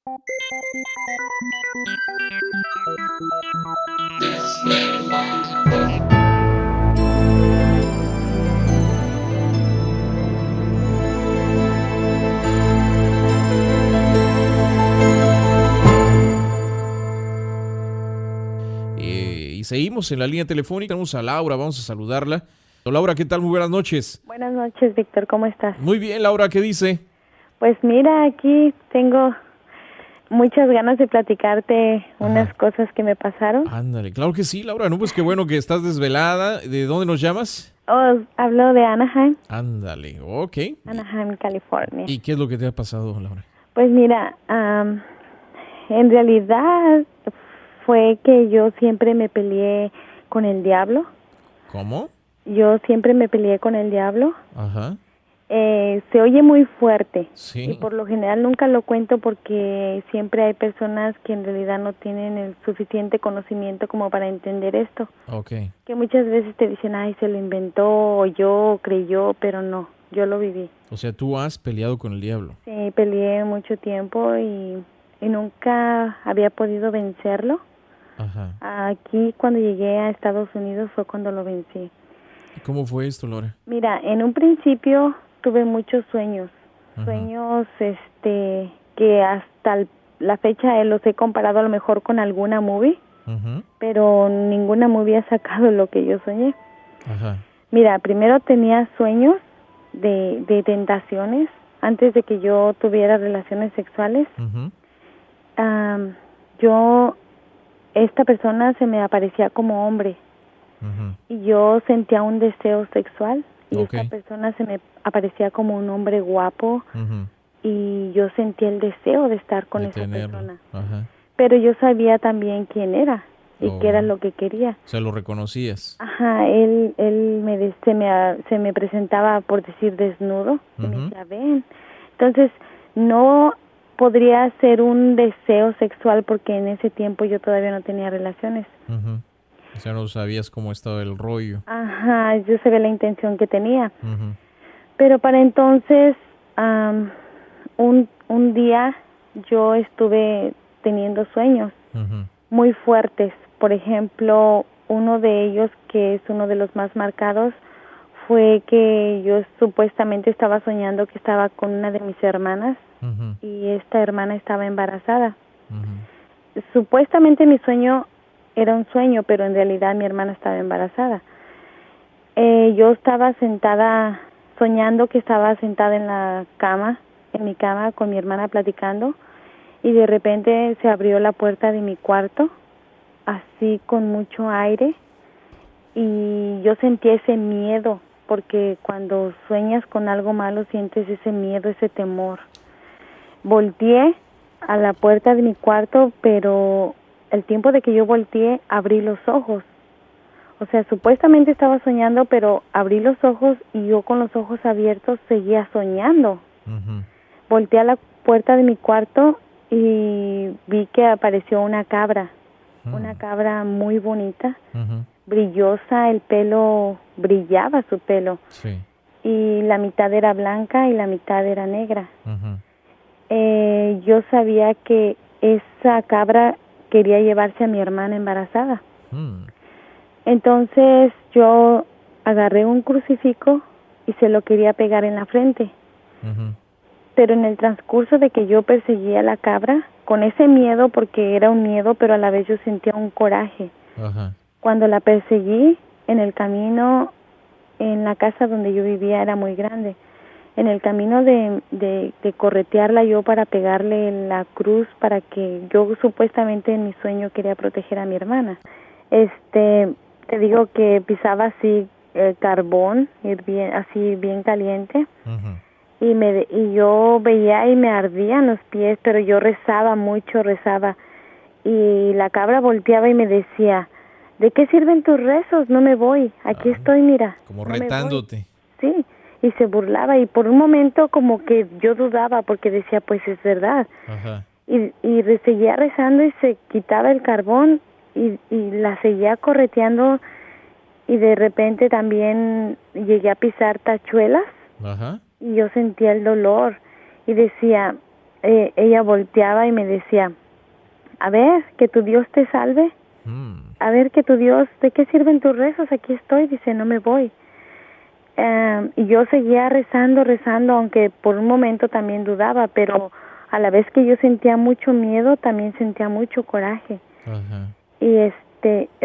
Y seguimos en la línea telefónica. Tenemos a Laura, vamos a saludarla. Laura, ¿qué tal? Muy buenas noches. Buenas noches, Víctor, ¿cómo estás? Muy bien, Laura, ¿qué dice? Pues mira, aquí tengo muchas ganas de platicarte unas cosas que me pasaron. Ándale, claro que sí, Laura. No, pues qué bueno que estás desvelada. ¿De dónde nos llamas? Oh, hablo de Anaheim. Ándale, ok. Anaheim, California. ¿Y qué es lo que te ha pasado, Laura? Pues mira, en realidad fue que yo siempre me peleé con el diablo. ¿Cómo? Yo siempre me peleé con el diablo. Ajá. Se oye muy fuerte. Sí. Y por lo general nunca lo cuento porque siempre hay personas que en realidad no tienen el suficiente conocimiento como para entender esto. Ok. Que muchas veces te dicen, ay, se lo inventó, o yo creyó, pero no, yo lo viví. O sea, tú has peleado con el diablo. Sí, peleé mucho tiempo y nunca había podido vencerlo. Ajá. Aquí cuando llegué a Estados Unidos fue cuando lo vencí. ¿Y cómo fue esto, Laura? Mira, en un principio tuve muchos sueños. Ajá. Sueños que hasta la fecha los he comparado a lo mejor con alguna movie, Ajá. pero ninguna movie ha sacado lo que yo soñé. Ajá. Mira, primero tenía sueños de tentaciones antes de que yo tuviera relaciones sexuales. Ajá. Esta persona se me aparecía como hombre. Ajá. Y yo sentía un deseo sexual y Ok. esta persona se me aparecía como un hombre guapo. Ajá. Y yo sentía el deseo de estar con De esa tenerlo. persona. Ajá. Pero yo sabía también quién era y Oh. qué era lo que quería. O sea, lo reconocías. Ajá, él se me presentaba, por decir, desnudo. Y me decía, ven. Entonces, no podría ser un deseo sexual porque en ese tiempo yo todavía no tenía relaciones. Ajá. O sea, no sabías cómo estaba el rollo. Ajá, yo sabía la intención que tenía. Ajá. Pero para entonces, un día yo estuve teniendo sueños Ajá. muy fuertes. Por ejemplo, uno de ellos, que es uno de los más marcados, fue que yo supuestamente estaba soñando que estaba con una de mis hermanas y esta hermana estaba embarazada. Supuestamente mi sueño era un sueño, pero en realidad mi hermana estaba embarazada. Yo estaba sentada, soñando que estaba sentada en la cama, en mi cama con mi hermana platicando, y de repente se abrió la puerta de mi cuarto, así con mucho aire, y yo sentí ese miedo, porque cuando sueñas con algo malo sientes ese miedo, ese temor. Volteé a la puerta de mi cuarto, pero el tiempo de que yo volteé, abrí los ojos. O sea, supuestamente estaba soñando, pero abrí los ojos y yo con los ojos abiertos seguía soñando. Volteé a la puerta de mi cuarto y vi que apareció una cabra muy bonita, brillosa, el pelo, brillaba su pelo. Sí. Y la mitad era blanca y la mitad era negra. Yo sabía que esa cabra quería llevarse a mi hermana embarazada. Entonces yo agarré un crucifijo y se lo quería pegar en la frente. Pero en el transcurso de que yo perseguía a la cabra, con ese miedo, porque era un miedo, pero a la vez yo sentía un coraje. Cuando la perseguí, en el camino, en la casa donde yo vivía era muy grande. En el camino de corretearla yo para pegarle la cruz, para que yo supuestamente en mi sueño quería proteger a mi hermana. Te digo que pisaba así carbón, así bien caliente. Y yo veía y me ardían los pies, pero yo rezaba mucho, y la cabra volteaba y me decía, ¿de qué sirven tus rezos? No me voy, aquí estoy, mira. Como no me voy. retándote. Sí, y se burlaba, y por un momento como que yo dudaba, porque decía, pues es verdad. Y seguía rezando y se quitaba el carbón y la seguía correteando, y de repente también llegué a pisar tachuelas. Y yo sentía el dolor y decía, ella volteaba y me decía, a ver, que tu Dios te salve, a ver, que tu Dios, ¿de qué sirven tus rezos? Aquí estoy, dice, no me voy. Y yo seguía rezando, aunque por un momento también dudaba, pero a la vez que yo sentía mucho miedo, también sentía mucho coraje. Ajá. Y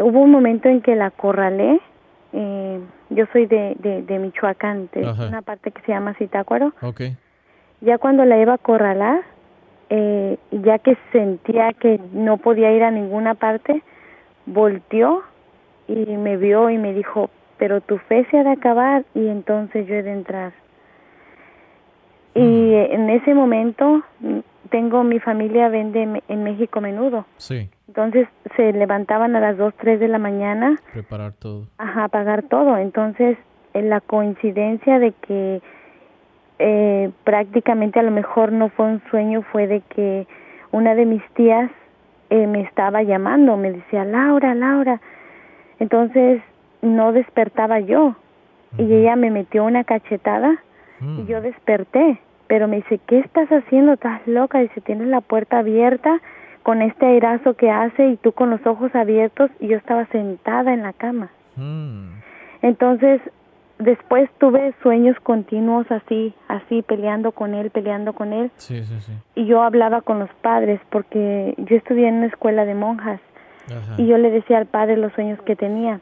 hubo un momento en que la acorralé. Yo soy de Michoacán, de Ajá. una parte que se llama Zitácuaro. Okay. Ya cuando la iba a acorralar, ya que sentía que no podía ir a ninguna parte, volteó y me vio y me dijo, pero tu fe se ha de acabar y entonces yo he de entrar. Y en ese momento mi familia vende en México menudo. Sí. Entonces se levantaban a las 2, 3 de la mañana. Preparar todo. Ajá, pagar todo. Entonces la coincidencia de que prácticamente a lo mejor no fue un sueño, fue de que una de mis tías me estaba llamando, me decía, Laura, Laura. Entonces no despertaba yo. Y ella me metió una cachetada y yo desperté. Pero me dice, ¿qué estás haciendo? ¿Estás loca? Dice, tienes la puerta abierta con este airazo que hace y tú con los ojos abiertos, y yo estaba sentada en la cama. Entonces, después tuve sueños continuos así, peleando con él. Sí, sí, sí. Y yo hablaba con los padres porque yo estudié en una escuela de monjas. Ajá. Y yo le decía al padre los sueños que tenía.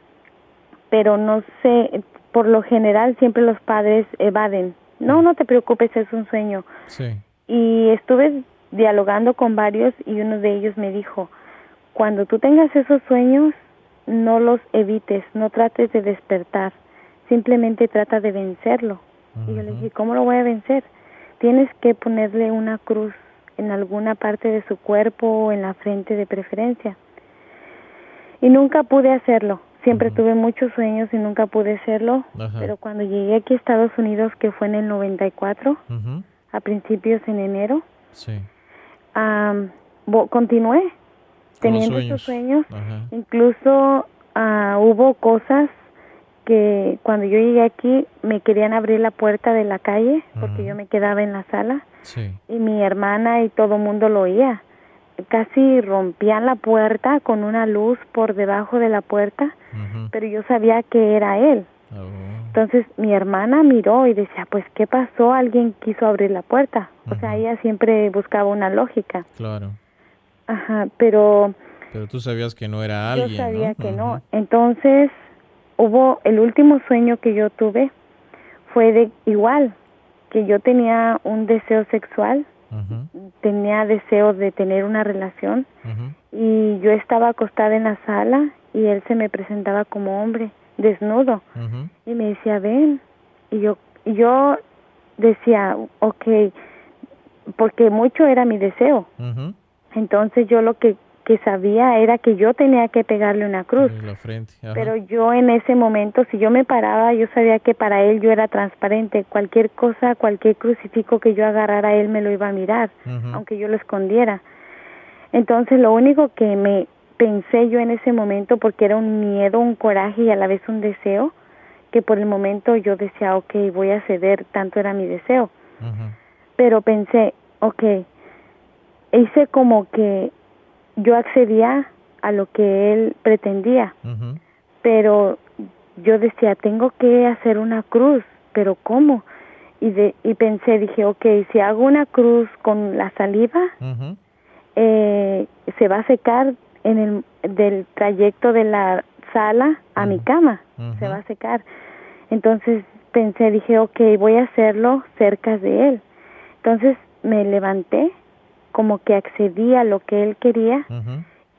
Pero no sé, por lo general siempre los padres evaden. No te preocupes, es un sueño. Sí. Y estuve dialogando con varios y uno de ellos me dijo, cuando tú tengas esos sueños, no los evites, no trates de despertar, simplemente trata de vencerlo. Y yo le dije, ¿cómo lo voy a vencer? Tienes que ponerle una cruz en alguna parte de su cuerpo o en la frente de preferencia. Y nunca pude hacerlo. Siempre tuve muchos sueños y nunca pude hacerlo. Ajá. Pero cuando llegué aquí a Estados Unidos, que fue en el 94, a principios en enero, Sí. continué Con los teniendo esos sueños. Ajá. Incluso hubo cosas que cuando yo llegué aquí me querían abrir la puerta de la calle porque yo me quedaba en la sala. Sí. Y mi hermana y todo el mundo lo oía. Casi rompían la puerta con una luz por debajo de la puerta, pero yo sabía que era él. Entonces mi hermana miró y decía, pues ¿qué pasó? Alguien quiso abrir la puerta. O sea, ella siempre buscaba una lógica. Claro. Ajá, pero tú sabías que no era alguien, yo sabía ¿no? que no. Entonces el último sueño que yo tuve fue de igual, que yo tenía un deseo sexual. Tenía deseo de tener una relación y yo estaba acostada en la sala y él se me presentaba como hombre, desnudo, y me decía, ven, y yo decía, okay, porque mucho era mi deseo. Entonces yo lo que sabía era que yo tenía que pegarle una cruz. En la frente. Ajá. Pero yo en ese momento, si yo me paraba, yo sabía que para él yo era transparente. Cualquier cosa, cualquier crucifijo que yo agarrara, él me lo iba a mirar, aunque yo lo escondiera. Entonces lo único que me pensé yo en ese momento, porque era un miedo, un coraje y a la vez un deseo, que por el momento yo decía, okay, voy a ceder, tanto era mi deseo. Pero pensé, okay, hice como que yo accedía a lo que él pretendía, pero yo decía, tengo que hacer una cruz, pero ¿cómo? Y pensé, dije, okay, si hago una cruz con la saliva, se va a secar del trayecto de la sala a mi cama, se va a secar. Entonces pensé, dije, okay, voy a hacerlo cerca de él. Entonces me levanté, como que accedí a lo que él quería,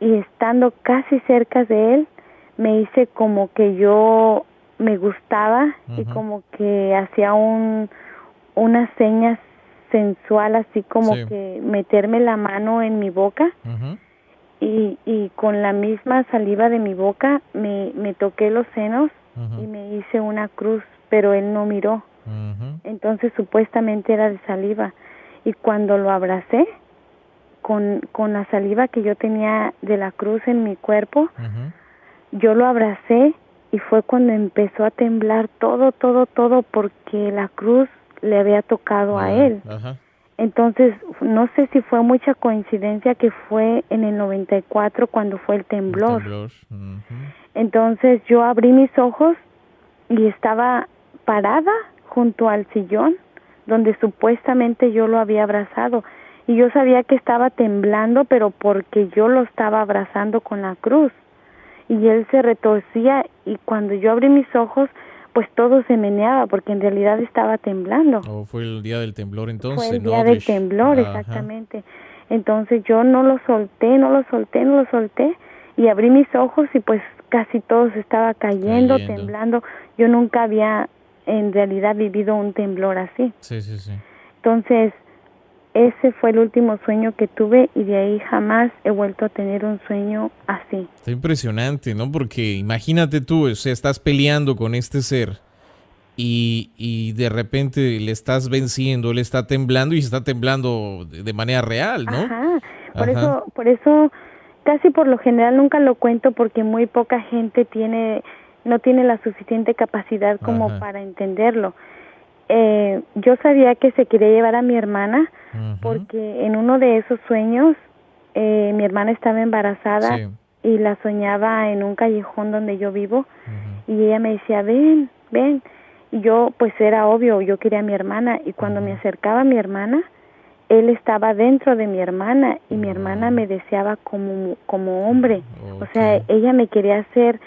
y estando casi cerca de él, me hice como que yo me gustaba y como que hacía unas señas sensual, así como que meterme la mano en mi boca, y con la misma saliva de mi boca me toqué los senos y me hice una cruz, pero él no miró. Entonces supuestamente era de saliva, y cuando lo abracé con la saliva que yo tenía de la cruz en mi cuerpo, yo lo abracé y fue cuando empezó a temblar todo, porque la cruz le había tocado a él. Entonces, no sé si fue mucha coincidencia que fue en el 94 cuando fue el temblor. Entonces, yo abrí mis ojos y estaba parada junto al sillón donde supuestamente yo lo había abrazado. Y yo sabía que estaba temblando, pero porque yo lo estaba abrazando con la cruz. Y él se retorcía y cuando yo abrí mis ojos, pues todo se meneaba porque en realidad estaba temblando. Fue el día del temblor entonces, fue el día del temblor, exactamente. Entonces yo no lo solté y abrí mis ojos y pues casi todo se estaba cayendo, temblando. Yo nunca había en realidad vivido un temblor así. Sí. Entonces ese fue el último sueño que tuve y de ahí jamás he vuelto a tener un sueño así. Está impresionante, ¿no? Porque imagínate tú, o sea, estás peleando con este ser y de repente le estás venciendo, él está temblando y está temblando de manera real, ¿no? Por eso casi por lo general nunca lo cuento porque muy poca gente no tiene la suficiente capacidad como para entenderlo. Yo sabía que se quería llevar a mi hermana porque en uno de esos sueños mi hermana estaba embarazada y la soñaba en un callejón donde yo vivo y ella me decía, ven. Y yo, pues era obvio, yo quería a mi hermana y cuando me acercaba a mi hermana, él estaba dentro de mi hermana y mi hermana me deseaba como hombre. O sea, ella me quería hacer,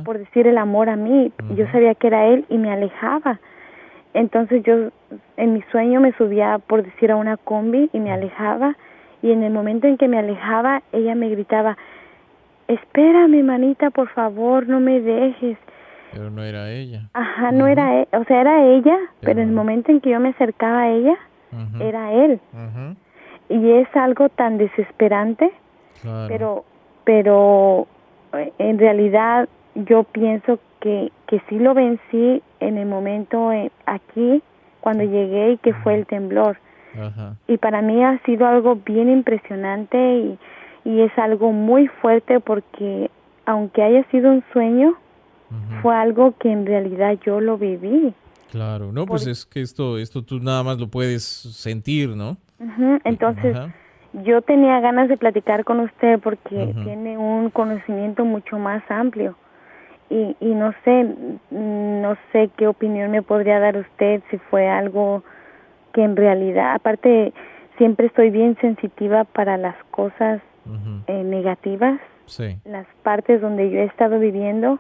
por decir, el amor a mí. Yo sabía que era él y me alejaba. Entonces yo en mi sueño me subía, por decir, a una combi y me alejaba y en el momento en que me alejaba ella me gritaba, espérame manita, por favor, no me dejes. Pero no era ella. No era él, o sea, era ella, pero en el momento en que yo me acercaba a ella, era él. Y es algo tan desesperante, pero en realidad yo pienso que sí lo vencí en el momento aquí, cuando llegué y que fue el temblor. Y para mí ha sido algo bien impresionante y es algo muy fuerte porque aunque haya sido un sueño, fue algo que en realidad yo lo viví. Claro, no, pues es que esto tú nada más lo puedes sentir, ¿no? Entonces, yo tenía ganas de platicar con usted porque tiene un conocimiento mucho más amplio. Y no sé qué opinión me podría dar usted si fue algo que en realidad, aparte, siempre estoy bien sensitiva para las cosas negativas. Las partes donde yo he estado viviendo,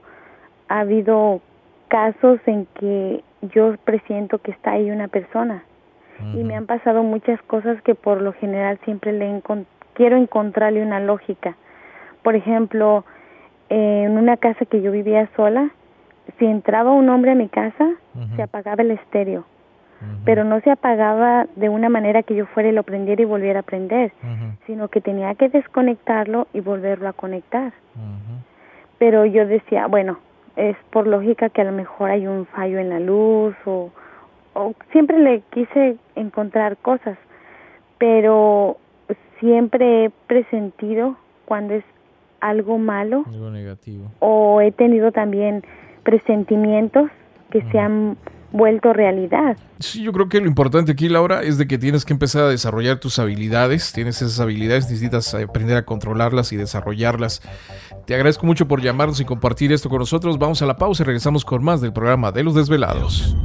ha habido casos en que yo presiento que está ahí una persona y me han pasado muchas cosas que por lo general siempre quiero encontrarle una lógica. Por ejemplo, en una casa que yo vivía sola, si entraba un hombre a mi casa, se apagaba el estéreo, pero no se apagaba de una manera que yo fuera y lo prendiera y volviera a prender, sino que tenía que desconectarlo y volverlo a conectar. Pero yo decía, bueno, es por lógica que a lo mejor hay un fallo en la luz o siempre le quise encontrar cosas, pero siempre he presentido cuando es algo malo, algo negativo, o he tenido también presentimientos que se han vuelto realidad. Sí, yo creo que lo importante aquí, Laura, es de que tienes que empezar a desarrollar tus habilidades. Tienes esas habilidades, necesitas aprender a controlarlas y desarrollarlas. Te agradezco mucho por llamarnos y compartir esto con nosotros. Vamos a la pausa y regresamos con más del programa de Los Desvelados.